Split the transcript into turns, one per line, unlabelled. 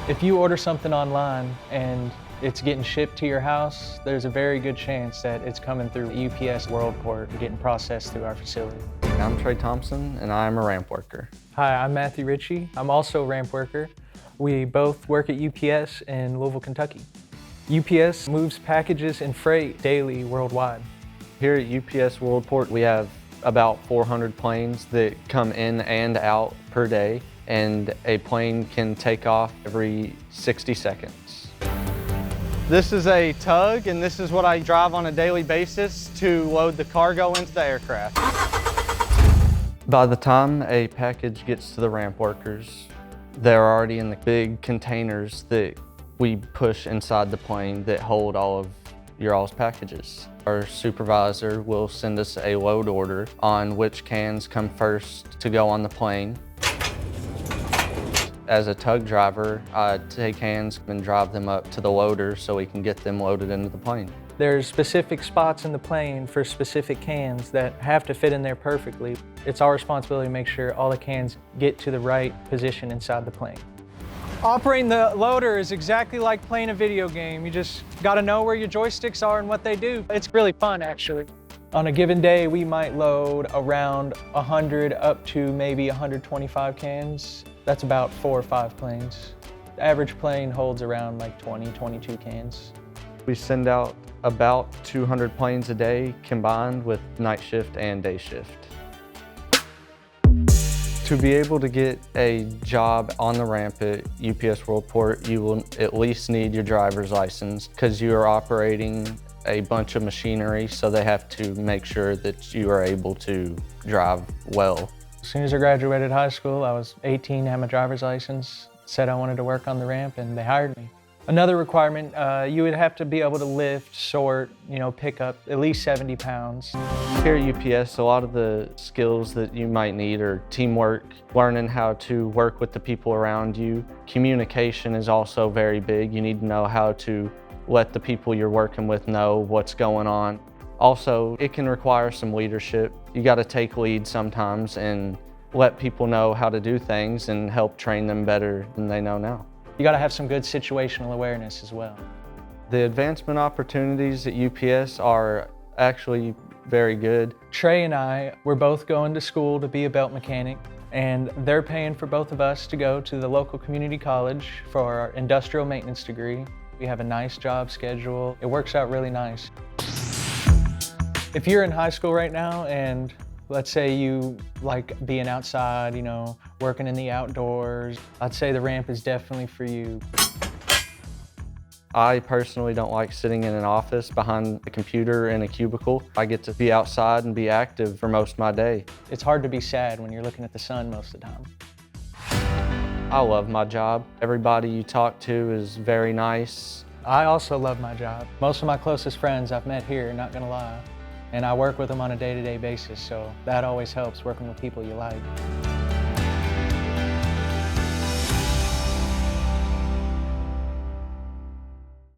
If you order something online and it's getting shipped to your house, there's a very good chance that it's coming through UPS Worldport and getting processed through our facility.
I'm Trey Thompson, and I'm a ramp worker.
Hi, I'm Matthew Ritchie. I'm also a ramp worker. We both work at UPS in Louisville, Kentucky. UPS moves packages and freight daily worldwide.
Here at UPS Worldport, we have about 400 planes that come in and out per day, and a plane can take off every 60 seconds. This is a tug, and this is what I drive on a daily basis to load the cargo into the aircraft. By the time a package gets to the ramp workers, they're already in the big containers that we push inside the plane that hold all of your all's packages. Our supervisor will send us a load order on which cans come first to go on the plane. As a tug driver, I take cans and drive them up to the loader so we can get them loaded into the plane.
There's specific spots in the plane for specific cans that have to fit in there perfectly. It's our responsibility to make sure all the cans get to the right position inside the plane. Operating the loader is exactly like playing a video game. You just gotta know where your joysticks are and what they do. It's really fun, actually. On a given day, we might load around 100 up to maybe 125 cans. That's about 4 or 5 planes. The average plane holds around like 20, 22 cans.
We send out about 200 planes a day combined with night shift and day shift. To be able to get a job on the ramp at UPS Worldport, you will at least need your driver's license because you are operating a bunch of machinery, so they have to make sure that you are able to drive well.
As soon as I graduated high school, I was 18, had my driver's license, said I wanted to work on the ramp, and they hired me. Another requirement, you would have to be able to lift, sort, pick up at least 70 pounds.
Here at UPS, a lot of the skills that you might need are teamwork, learning how to work with the people around you. Communication is also very big. You need to know how to let the people you're working with know what's going on. Also, it can require some leadership. You got to take lead sometimes and let people know how to do things and help train them better than they know now.
You got to have some good situational awareness as well.
The advancement opportunities at UPS are actually very good.
Trey and I, we're both going to school to be a belt mechanic, and they're paying for both of us to go to the local community college for our industrial maintenance degree. We have a nice job schedule. It works out really nice. If you're in high school right now and let's say you like being outside, working in the outdoors, I'd say the ramp is definitely for you.
I personally don't like sitting in an office behind a computer in a cubicle. I get to be outside and be active for most of my day.
It's hard to be sad when you're looking at the sun most of the time.
I love my job. Everybody you talk to is very nice.
I also love my job. Most of my closest friends I've met here, not gonna lie. And I work with them on a day-to-day basis, so that always helps, working with people you like.